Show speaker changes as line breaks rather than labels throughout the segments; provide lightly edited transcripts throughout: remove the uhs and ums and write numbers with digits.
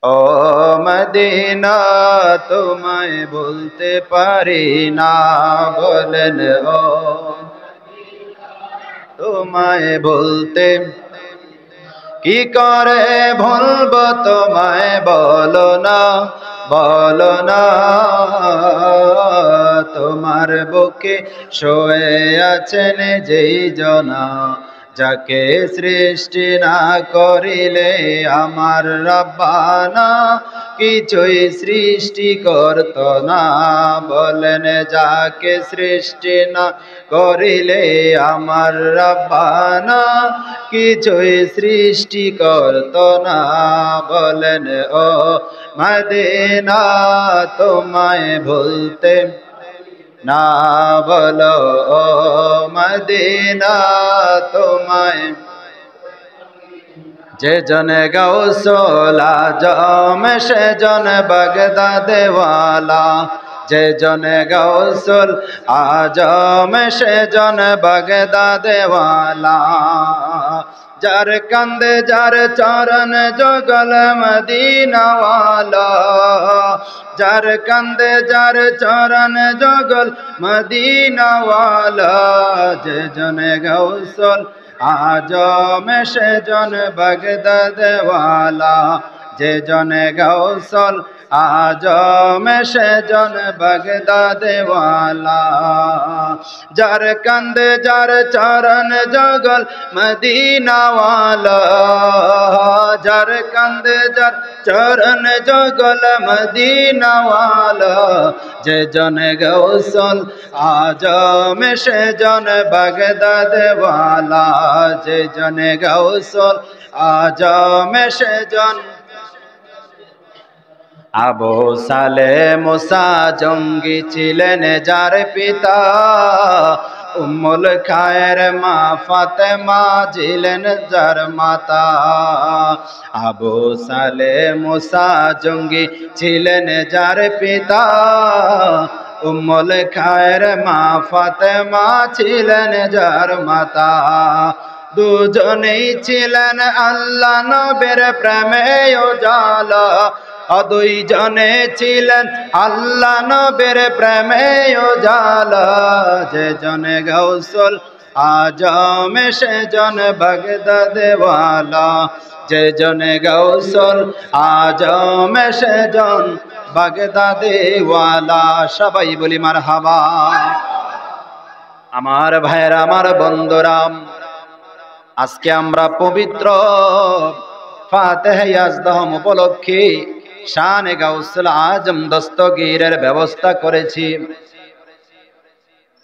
ও Medina তোমায় ভুলতে পারি না, বলেন ও তোমায় ভুলতে কি করে ভুলবো তোমায়, বলো না বলো না। তোমার বুকে শুয়ে আছেন যেই জনা, যাকে সৃষ্টি না করিলে আমার রব্বানা কিছুই সৃষ্টি করত না। বলেন যাকে সৃষ্টি না করিলে আমার রব্বানা কিছুই সৃষ্টি করত না। বলেন ও মদিনা তোমায় ভুলতে না, বলো ও মদিনা তোমায়। যে জন গৌসল আজম সে জন বাগদাদ ওয়ালা, যে জন গৌসল আজম সে জন বাগদাদ ওয়ালা। যার কান্দে যার চরণ জগল মদিনা ওয়ালা, যার কান্দে যার চরণ জগল মদিনা ওয়ালা। যে জন গৌসল আজম সে জন বাগদাদ ওয়ালা, যে জন গৌসল আজম সে জন বাগদাদ ওয়ালা। যার কান্দে যার চরণ জগল মদিনা ওয়ালা, যার কান্দে যার চরণ জগল মদিনা ওয়ালা। যে জন গৌসল আজম সে জন বাগদাদ ওয়ালা, যে জন গৌসল আজম সে জন। আবু সালে মুসা জঙ্গি ছিলেন যার পিতা, উম্মুল খায়ের মা ফাতেমা ছিলেন যার মাতা। আবু সালে মুসা জঙ্গি ছিলেন যার পিতা, উম্মুল খায়ের মা ফাতেমা ছিলেন যার মাতা। দুজনেই ছিলেন আল্লাহ নবীর প্রেমে উজালা, দুইজনে ছিলেন আল্লাহ নবীর প্রেমে উজালা। যে জন গৌসল আজম সে জন বাগদাদ ওয়ালা, যে জন গৌসল আজম সে জন বাগদাদ ওয়ালা। সবাই বলি মারহাবা। আমার ভাইরা আমার বন্ধুরা, আজকে আমরা পবিত্র ফাতিহা ইয়াজদাহম উপলক্ষে শানে গাউসুল আজম দস্তগীরের ব্যবস্থা করেছি।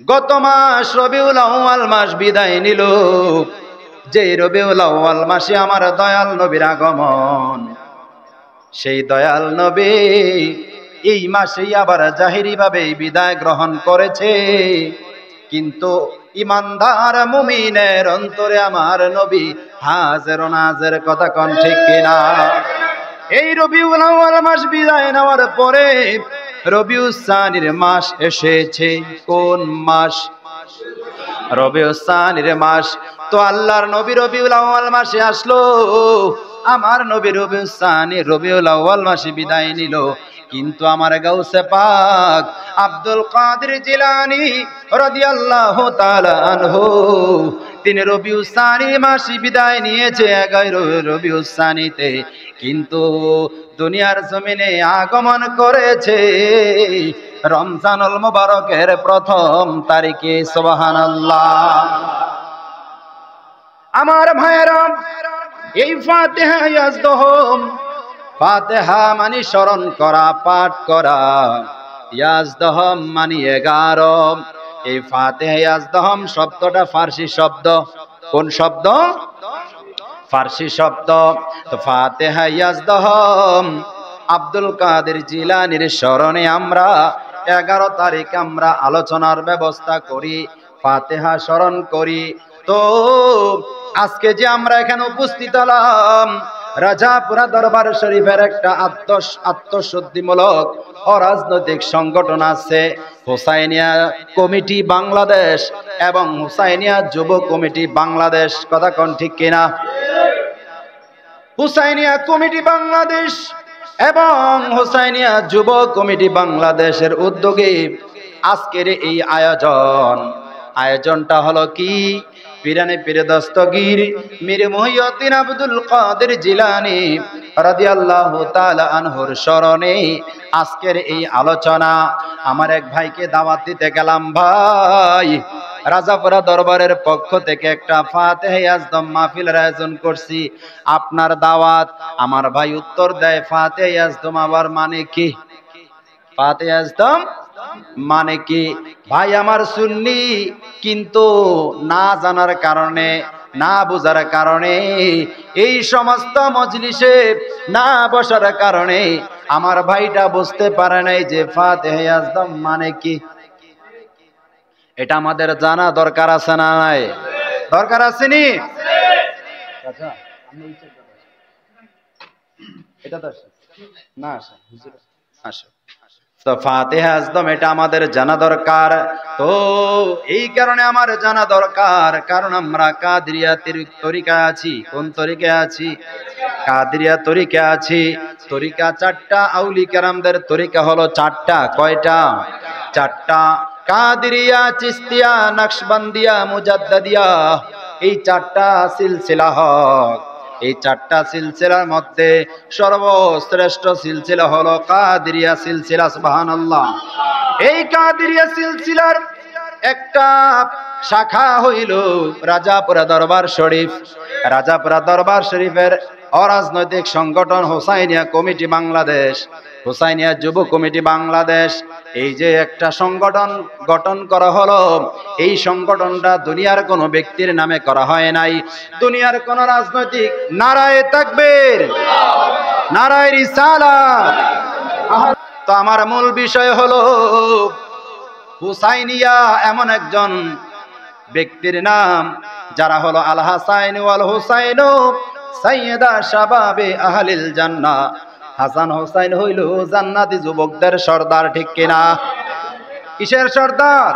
গত মাস রবিউল আউয়াল মাস বিদায় নিল, যে রবিউল আউয়াল মাসে আমার দয়াল নবীর আগমন। সেই দয়াল নবী এই মাসেই আবার জাহিরি ভাবে বিদায় গ্রহণ করেছে। কিন্তু ইমানদার মুমিনের অন্তরে আমার নবী হাজির নাজির, কথা কোন ঠিক কিনা? এই রবিউল আউয়াল মাস বিদায় নেওয়ার পরে রবিউস সানির মাস এসেছে। কোন মাস? রবিউস সানির মাস। তো আল্লাহর নবী রবিউল আউয়াল মাসে আসলো, আমার নবী রবিউস সানি রবিউল আউয়াল মাসে বিদায় নিল। কিন্তু আমার গাউসে পাক আব্দুল কাদের জিলানী রাদিয়াল্লাহু তাআলা আনহু তিনি রবিউস সানি মাসে বিদায় নিয়েছে 11 রবিউস সানিতে, কিন্তু দুনিয়ার জমিনে আগমন করেছে রমজানুল মুবারকের প্রথম তারিখে। সুবহানাল্লাহ। আমার ভাইয়েরা, এই ফাতিহা ইয়াজদাহম, ফাতিহা মানে স্মরণ করা, পাঠ করা। ইয়াজদাহম মানে 11। এই ফাতিহা ইয়াজদাহম শব্দটা ফার্সি শব্দ। কোন শব্দ? ফার্সি শব্দ। তো ফাতিহা ইয়াজদাহম আব্দুল কাদের জিলানীর স্মরণে আমরা 11 তারিখ আমরা আলোচনার ব্যবস্থা করি, ফাতিহা স্মরণ করি। তো আজকে যে আমরা এখানে উপস্থিত হলাম, রাজাপুরা দরবার শরীফের একটা আত্মশুদ্ধিমূলক অরাজনৈতিক সংগঠন আছে, হুসাইনিয়া কমিটি বাংলাদেশ এবং হুসাইনিয়া যুব কমিটি বাংলাদেশ। কথা কোন ঠিক কিনা? হুসাইনিয়া কমিটি বাংলাদেশ এবং হুসাইনিয়া যুব কমিটি বাংলাদেশের উদ্যোগে আজকের এই আয়োজনটা হলো কি, পীরানে পীর দস্তগীর মীর মুহিউদ্দিন আব্দুল কাদের জিলানী রাদিয়াল্লাহু তাআলা আনহুর স্মরণে আজকের এই আলোচনা। আমার এক ভাইকে দাওয়াত দিতে গেলাম, ভাই রাজাপুরা দরবারের পক্ষ থেকে একটা ফাতিহা ইয়াজদম মাহফিলের আয়োজন করছি, আপনার দাওয়াত। আমার ভাই উত্তর দেয়, ফাতিহা ইয়াজদম আবার মানে কি? ফাতিহা ইয়াজদম মানে কি? ভাই আমার সুন্নি, কিন্তু না জানার কারণে, না বোঝার কারণে, এই সমস্ত মজলিসে না বসার কারণে আমার ভাইটা বুঝতে পারে নাই যে ফাতিহা ইয়াজদম মানে কি। এটা আমাদের জানা দরকার আছে না নাই? দরকার আছে নি? আচ্ছা, এটা তো না আসে, আসে তো ফাতিহা ইয়াজদম এটা আমাদের জানা দরকার। তো এই কারণে আমার জানা দরকার, কারণ আমরা কাদরিয়া তরিকা আছি। কোন তরিকা আছি? কাদরিয়া তরিকা আছি। তরিকা চারটা, আউলি কেরামদের তরিকা হলো চারটা। কয়টা? চারটা। কাদরিয়া, চিস্তিয়া, নকশবন্দিয়া, মুজাদ্দিদিয়া, এই চারটা সিলসিলা হক। এই চারটা সিলসিলার মধ্যে সর্বশ্রেষ্ঠ সিলসিলা হলো কাদরিয়া সিলসিলা। সুবহানাল্লাহ। এই কাদরিয়া সিলসিলার একটা শাখা হইল রাজাপুরা দরবার শরীফ। রাজাপুরা দরবার শরীফের অরাজনৈতিক সংগঠন হুসাইনিয়া কমিটি বাংলাদেশ, হুসাইনিয়া যুব কমিটি বাংলাদেশ, এই যে একটা সংগঠন গঠন করা হলো, এই সংগঠনটা দুনিয়ার কোন ব্যক্তির নামে করা হয় নাই, দুনিয়ার কোন রাজনৈতিক নারায়ে তাকবীর, নারায়ে রিসালাত। তো আমার মূল বিষয় হলো হুসাইনিয়া এমন একজন ব্যক্তির নাম যারা হলো আল হাসাইন ওয়াল হুসাইন সাইয়্যিদা শাবাবে আহলিল জান্নাহ। হাসান হুসাইন হইল জান্নাতি যুবকদের সর্দার, ঠিক কিনা? কিসের সর্দার?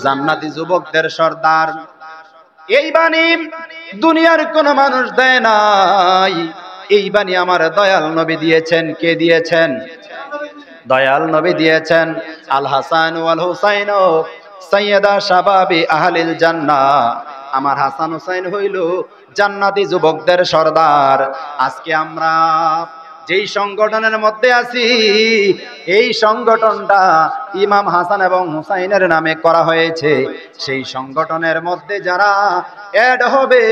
জান্নাতি যুবকদের সর্দার। এই বাণী দুনিয়ার কোন মানুষ দেয় নাই, এই বাণী আমার দয়াল নবী দিয়েছেন। কে দিয়েছেন? দয়াল নবী দিয়েছেন। আল হাসান ওয়াল হুসাইন সাইয়্যিদা শাবাবে আহলিল জান্নাহ। আমার হাসান হুসাইন হইল জান্নাতি যুবকদের সর্দার। আজকে আমরা যেই সংগঠনের মধ্যে আছি, এই সংগঠনটা ইমাম হাসান এবং হুসাইনের নামে করা হয়েছে। সেই সংগঠনের মধ্যে যারা অ্যাড হবে,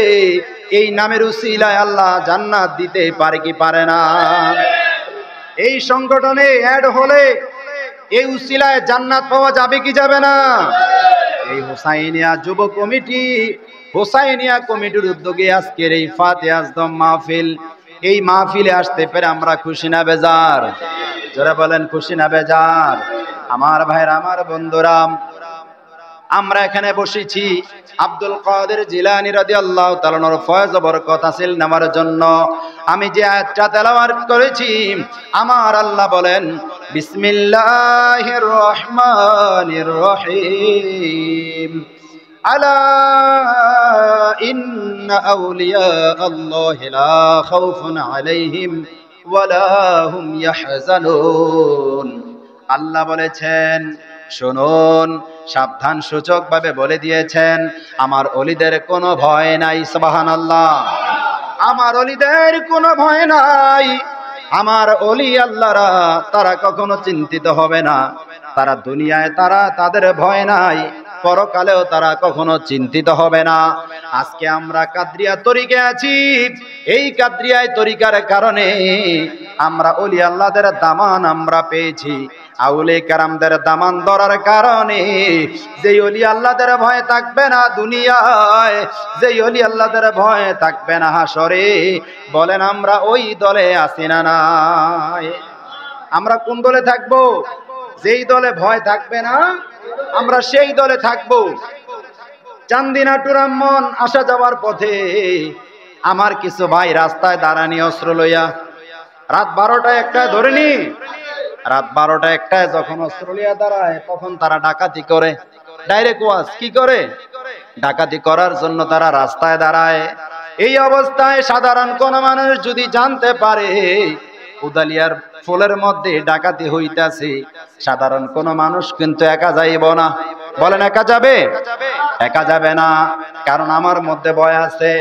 এই নামের উসিলায় আল্লাহ জান্নাত দিতে পারে কি পারে না? এই সংগঠনে অ্যাড হলে এই উসিলায় জান্নাত পাওয়া যাবে কি যাবে না? এই হুসাইনিয়া যুব কমিটি, হুসাইনিয়া কমিটির উদ্যোগে আজকের এই ফাতিহা ইয়াজদম মাহফিল, এই মাহফিলে আসতে পেরে আমরা খুশি না বেজার? যারা বলেন খুশি না বেজার? আমার ভাইরা, আমার বন্ধুরা, আমরা এখানে বসেছি আব্দুল কাদের জিলানী রাদিয়াল্লাহু তাআলা আনহুর ফয়েজ বরকত হাসিল নেওয়ার জন্য। আমি যে আয়াতটা তেলাওয়াত করেছি, আমার আল্লাহ বলেন বিসমিল্লাহির রহমানির রহিম, আলা ইন্না আউলিয়া আল্লাহি লা খাউফুন আলাইহিম ওয়ালা হুম ইয়াহজানুন। আল্লাহ বলেছেন, শুনুন, সাবধান সূচক ভাবে বলে দিয়েছেন, আমার ওলিদের কোনো ভয় নাই। সুবহানাল্লাহ। আমার ওলিদের কোনো ভয় নাই। আমার ওলি আল্লাহরা তারা কখনো চিন্তিত হবে না। তারা দুনিয়ায় তাদের ভয় নাই, পরকালেও তারা কখনো চিন্তিত হবে না। আজকে আমরা কাদরিয়া তরিকে আছি, এই কাদরিয়ায় তরিকার কারণে আমরা ওলি আল্লাহদের দামান আমরা পেয়েছি। আউলে কারামদের দামান ধরার কারণে যেই ওলি আল্লাহদের ভয় থাকবে না দুনিয়ায়, যেই ওলি আল্লাহদের ভয় থাকবে না হাসরে, বলেন আমরা ওই দলে আছি না নাই? আমরা কোন দলে থাকবো? যেই দলে ভয় থাকবে না আমরা সেই দলে থাকবো। চান্দিনা টুরাম্মন আসা যাওয়ার পথে আমার কিছু ভাই রাস্তায় দাঁড়ানি অস্ত্র লইয়া, রাত 12টা 1টায় ধরেনি, রাত 12টা 1টায় যখন অস্ত্র লইয়া দাঁড়ায় তখন তারা ডাকাতি করে। ডাইরেক্ট ওয়াজ কি করে? ডাকাতি করার জন্য তারা রাস্তায় দাঁড়ায়। এই অবস্থায় সাধারণ কোন মানুষ যদি জানতে পারে উদালিয়ার ফুলের মধ্যে ডাকাতি হইতাছে, সাধারণ কোন মানুষ কিন্তু একা যাইব না। বলেন একা যাবে? একা যাবে না, কারণ আমার মধ্যে ভয় আছে।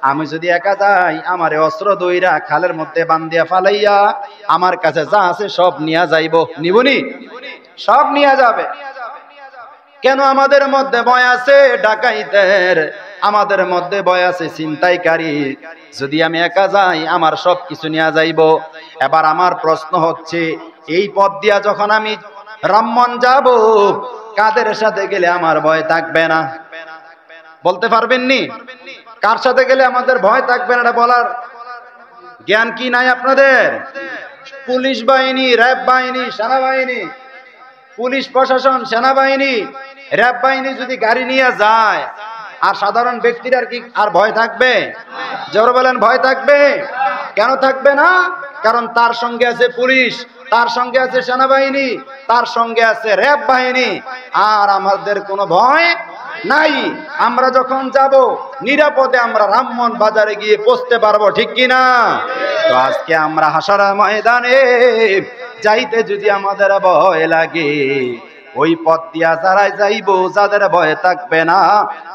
আমি যদি একা যাই, আমারে অস্ত্র দইরা খালের মধ্যে বান্ধিয়া ফালাইয়া আমার কাছে যা আছে সব নিয়ে যাইব। নিবনি? সব নিয়ে যাবে। কেন আমাদের মধ্যে ভয় আছে ডাকাইতের, আমাদের মধ্যে ভয় আছে ছিনতাইকারী। যদি আমি একা যাই, আমার সব কিছু নিয়ে যাইব। এবার আমার প্রশ্ন হচ্ছে, এই পথ দিয়া যখন আমি রামমন যাব, কাদের সাথে গেলে আমার ভয় থাকবে না? বলতে পারবেন নি? কার সাথে গেলে আমাদের ভয় থাকবে না, এটা বলার জ্ঞান কি নাই আপনাদের? পুলিশ বাহিনী, র্যাব বাহিনী, সেনাবাহিনী, পুলিশ প্রশাসন, সেনাবাহিনী, র্যাব বাহিনী যদি গাড়ি নিয়ে যায়, আর সাধারণ ব্যক্তির আর কি আর ভয় থাকবে? জোরে বলেন, ভয় থাকবে? কেন থাকবে না? কারণ তার সঙ্গে আছে পুলিশ, তার সঙ্গে আছে সেনাবাহিনী, তার সঙ্গে আছে র্যাব বাহিনী, আর আমাদের কোনো ভয় নাই। আমরা যখন যাব নিরাপদে আমরা রামমন বাজারে গিয়ে পৌঁছতে পারবো, ঠিক কিনা? তো আজকে আমরা হাসর ময়দানে যাইতে যদি আমাদের ভয় লাগে, ওই পথ দিয়া যারা যাইব, যাদের ভয় থাকবে না,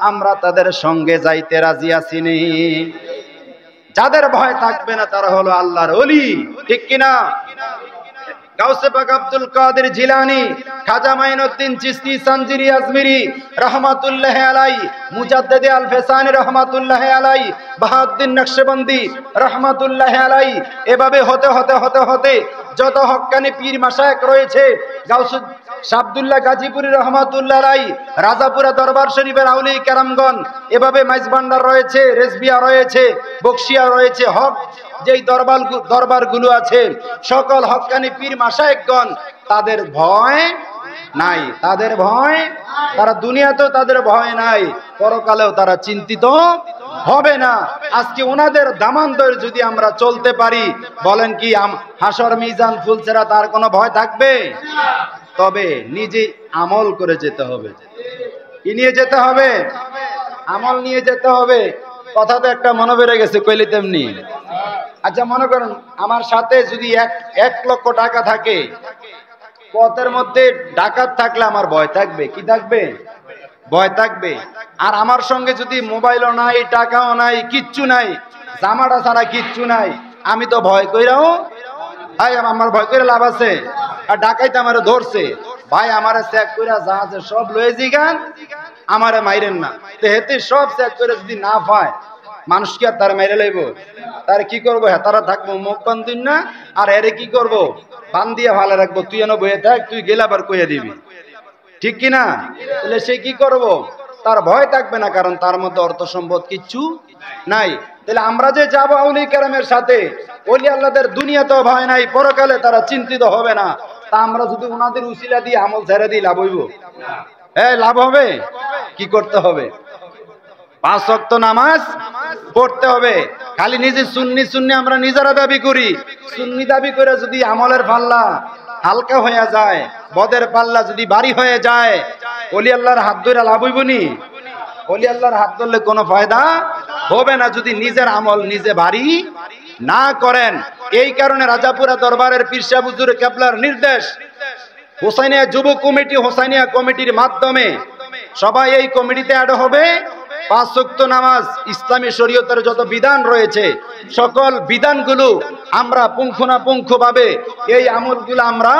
আমরা তাদের সঙ্গে যাইতে রাজি আছি নি। যাদের ভয় থাকবে না তারা হলো আল্লাহর ওলি, ঠিক কিনা? গাউসে পাক আব্দুল কাদের জিলানী, খাজা মাইনুদ্দিন চিশতি সানজিরি আজমিরি রহমাতুল্লাহ আলাই, মুজাদ্দিদ আল ফেসানি রহমাতুল্লাহ আলাই, বাহাউদ্দিন নকশবন্দি রহমাতুল্লাহ আলাই, এভাবে হতে হতে হতে হতে যত হক্কানি পীর মাশায়েখ রয়েছে, গাউসুদ শাবদুল্লাহ গাজীপুরি রহমাতুল্লাহ আলাই, রাজাপুরা দরবার শরীফের আউলিয়া কেরামগণ, এভাবে মাইজভান্ডার রয়েছে, রেজবিয়া রয়েছে, বকশিয়া রয়েছে, হক যেই দরবারগুলো আছে, সকল হক্কানি পীর মাশায়েখগণ, তাদের ভয় নাই। তাদের ভয়, তারা দুনিয়াতেও তাদের ভয় নাই, পরকালেও তারা চিন্তিত হবে না। আজকে ওনাদের দামান্তরে যদি আমরা চলতে পারি, বলেন কি হাসর মিজান ফুলছেরা তার কোনো ভয় থাকবে? তবে নিজে আমল করে যেতে হবে। কি নিয়ে যেতে হবে? আমল নিয়ে যেতে হবে। কথা তো একটা মনে বেড়ে গেছে, কইলে তেমনি। আচ্ছা মনে করেন আমার সাথে যদি এক লক্ষ টাকা থাকে, পথের মধ্যে ডাকাত থাকলে আমার ভয় থাকবে? কি থাকবে? ভয় থাকবে। আর আমার সঙ্গে যদি মোবাইলও নাই, টাকাও নাই, কিচ্ছু নাই, জামাটা ছাড়া কিচ্ছু নাই, আমি তো ভয় কইরাও, ভাই আমার ভয় করে লাভ আছে? আর ডাকাইতে আমারে ধরছে, ভাই আমারে চেক কইরা যা আছে সব লয়ে জিগান, আমারে মাইরেন না। তো হেতে সব চেক করে যদি না পায়, মানুষ কি আর তার মেরে লইব? তার কি করবো? হ্যাঁ তারা থাকবো মুখ বান্ধিন না, আর এরে কি করবো? বান্ধিয়া ভালো রাখবো, তুই এনে বয়ে থাক, তুই গেলে আবার কইয়া দিবি, ঠিক কিনা? তাহলে সে কি করবো? তার ভয় থাকবে না, কারণ তার মধ্যে অর্থ সম্পদ কিচ্ছু নাই। তাহলে আমরা যে যাবো আউলিয়া কেরামের সাথে, ওলি আল্লাহদের দুনিয়াতেও ভয় নাই, পরকালে তারা চিন্তিত হবে না। তা আমরা যদি ওনাদের উসিলা দিয়ে আমল ছেড়ে দিই, লাভ হইব? হ্যাঁ লাভ হবে। কি করতে হবে? 5 ওয়াক্ত নামাজ পড়তে হবে। খালি নিজে সুন্নি সুন্নি আমরা নিজেরা দাবি করি, সুন্নি দাবি করে যদি আমলের পাল্লা হালকা হয়ে যায়, বদের পাল্লা যদি ভারী হয়ে যায়, ওলি আল্লাহর হাত ধরে লাভ হইব নি? ওলি আল্লাহর হাত ধরলে কোনো ফায়দা হবে না, যদি নিজের আমল নিজে ভারী না করেন। এই কারণে রাজাপুরা দরবারের পীর সাহেব হুজুর কেবলার নির্দেশ, হোসাইনিয়া যুব কমিটি, হোসাইনিয়া কমিটির মাধ্যমে সবাই এই কমিটিতে অ্যাড হবে। 5 ওয়াক্ত নামাজ, ইসলামী শরীয়তের যত বিধান রয়েছে, সকল বিধানগুলো আমরা পুঙ্খানুপুঙ্খভাবে এই আমলগুলো আমরা